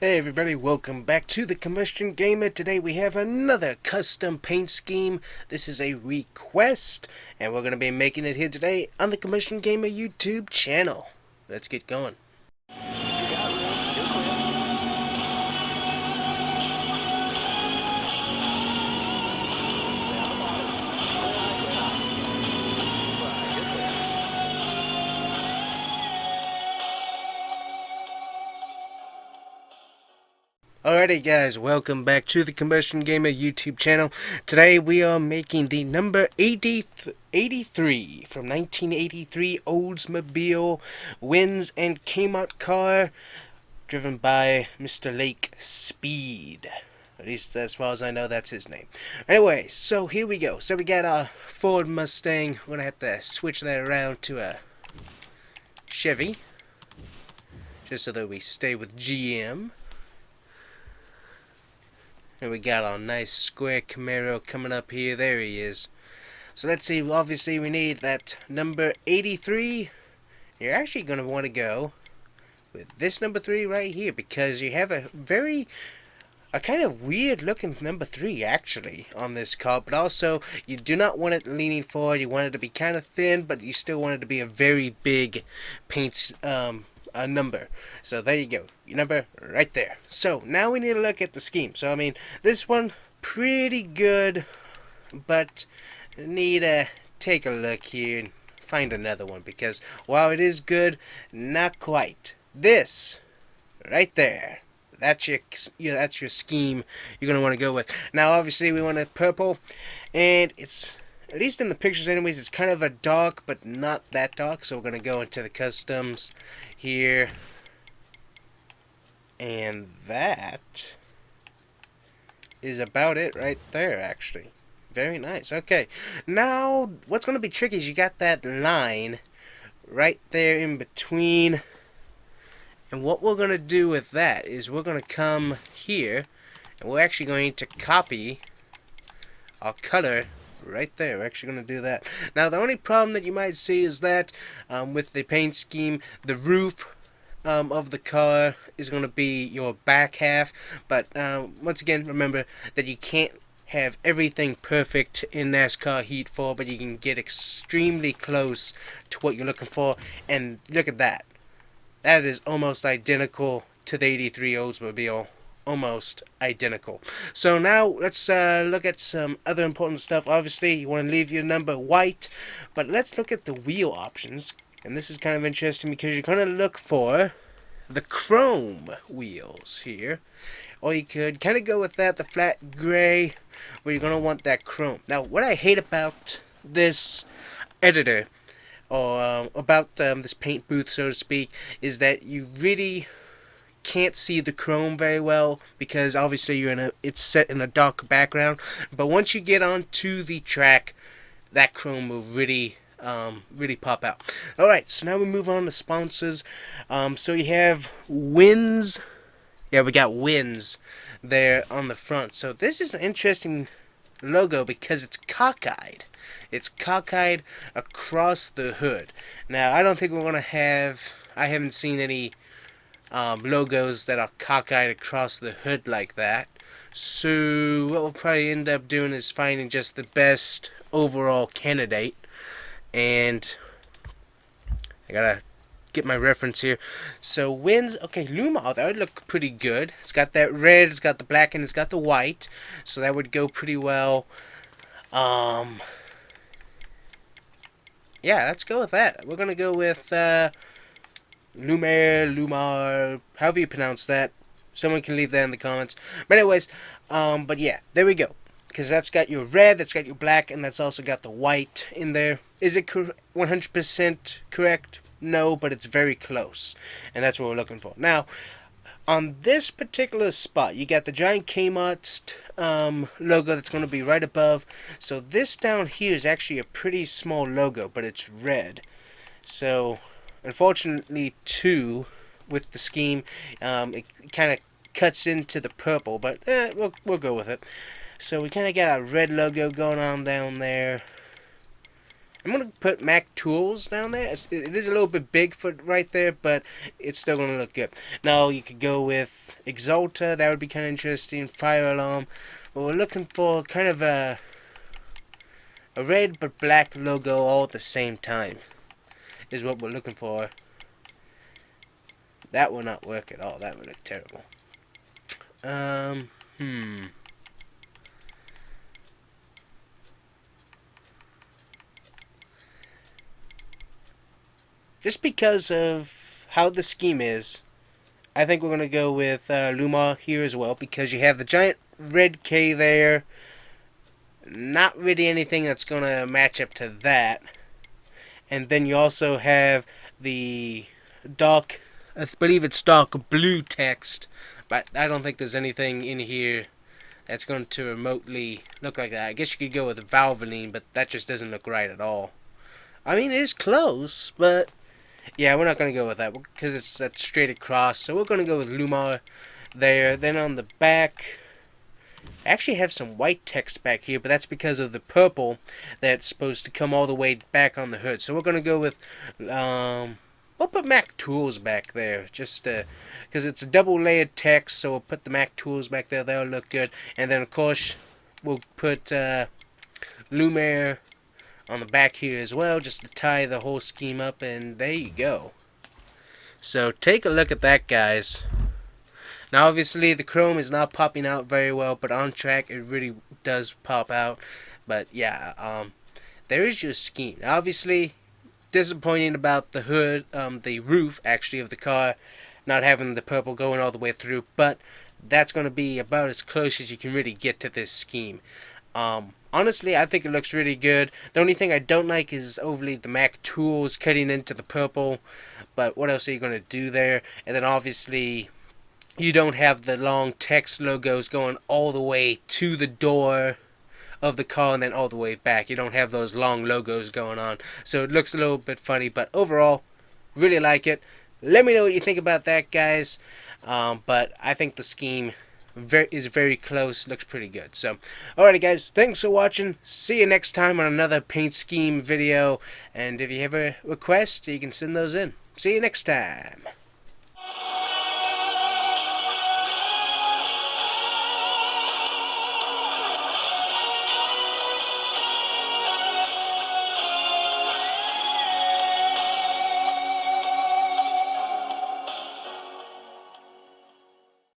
Hey everybody, welcome back to the Combustion Gamer. Today we have another custom paint scheme. This is a request, and we're going to be making it here today on the Combustion Gamer YouTube channel. Let's get going. Alrighty guys, welcome back to the Combustion Gamer YouTube channel. Today we are making the number 83 from 1983 Oldsmobile Wynn and Kmart car, driven by Mr. Lake Speed. At least as far as I know, that's his name. Anyway, so here we go. So we got our Ford Mustang. We're going to have to switch that around to a Chevy, just so that we stay with GM. And we got our nice square Camaro coming up here. There he is. So let's see. Obviously, we need that number 83. You're actually going to want to go with this number 3 right here, because you have a kind of weird looking number 3 actually on this car. But also, you do not want it leaning forward. You want it to be kind of thin, but you still want it to be a very big paint a number. So there you go, your number right there. So now we need to look at the scheme. So I mean, this one pretty good, but need to take a look here and find another one, because while it is good, not quite. This right there, that's your scheme you're gonna want to go with. Now obviously we want a purple, and it's, at least in the pictures anyways, it's kind of a dark, but not that dark. So we're going to go into the customs here. And that is about it right there, actually. Very nice. Okay. Now, what's going to be tricky is you got that line right there in between. And what we're going to do with that is we're going to come here, and we're actually going to copy our color right there. We're actually going to do that. Now the only problem that you might see is that with the paint scheme, the roof of the car is going to be your back half. But once again, remember that you can't have everything perfect in NASCAR Heat 4, but you can get extremely close to what you're looking for. And look at that. That is almost identical to the 83 Oldsmobile. Almost identical. So now let's look at some other important stuff. Obviously you want to leave your number white, but let's look at the wheel options. And this is kind of interesting because you're going to look for the chrome wheels here, or you could kind of go with that, the flat gray, where you're going to want that chrome. Now what I hate about this editor, or about this paint booth, so to speak, is that you really can't see the chrome very well, because obviously it's set in a dark background. But once you get onto the track, that chrome will really pop out. Alright, so now we move on to sponsors. So you have Wynn's. Yeah, we got Wynn's there on the front. So this is an interesting logo because it's cockeyed. It's cockeyed across the hood. Now I don't think we're going to have, I haven't seen any logos that are cockeyed across the hood like that. So what we'll probably end up doing is finding just the best overall candidate. And I gotta get my reference here. So Wynn's, okay, Luma, that would look pretty good. It's got that red, it's got the black, and it's got the white. So that would go pretty well. Yeah, let's go with that. We're gonna go with Lumar, however you pronounce that. Someone can leave that in the comments. But anyways, but yeah, there we go. Because that's got your red, that's got your black, and that's also got the white in there. Is it 100% correct? No, but it's very close. And that's what we're looking for. Now, on this particular spot, you got the giant Kmart logo that's going to be right above. So this down here is actually a pretty small logo, but it's red. So unfortunately, too, with the scheme, it kind of cuts into the purple, but we'll go with it. So we kind of got a red logo going on down there. I'm going to put Mac Tools down there. It is a little bit big for right there, but it's still going to look good. Now, you could go with Exalta. That would be kind of interesting. Fire Alarm. But we're looking for kind of a red but black logo all at the same time is what we're looking for. That will not work at all. That would look terrible. Just because of how the scheme is, I think we're going to go with Lumar here as well, because you have the giant red K there. Not really anything that's going to match up to that. And then you also have the dark, I believe it's dark blue text, but I don't think there's anything in here that's going to remotely look like that. I guess you could go with Valvoline, but that just doesn't look right at all. I mean, it is close, but yeah, we're not going to go with that because it's that straight across. So we're going to go with Lumar there. Then on the back, I actually have some white text back here, but that's because of the purple that's supposed to come all the way back on the hood. So we're going to go with, we'll put Mac Tools back there, just because it's a double layered text, so we'll put the Mac Tools back there. That'll look good. And then, of course, we'll put Lumiere on the back here as well, just to tie the whole scheme up, and there you go. So take a look at that, guys. Now obviously the chrome is not popping out very well, but on track it really does pop out. But yeah, there is your scheme. Obviously disappointing about the hood, the roof actually of the car, not having the purple going all the way through, but that's going to be about as close as you can really get to this scheme. Honestly, I think it looks really good. The only thing I don't like is overly the Mac Tools cutting into the purple. But what else are you going to do there? And then obviously, you don't have the long text logos going all the way to the door of the car and then all the way back. You don't have those long logos going on. So it looks a little bit funny. But overall, really like it. Let me know what you think about that, guys. But I think the scheme is very close, looks pretty good. So alrighty guys, thanks for watching. See you next time on another paint scheme video, and if you have a request you can send those in. See you next time.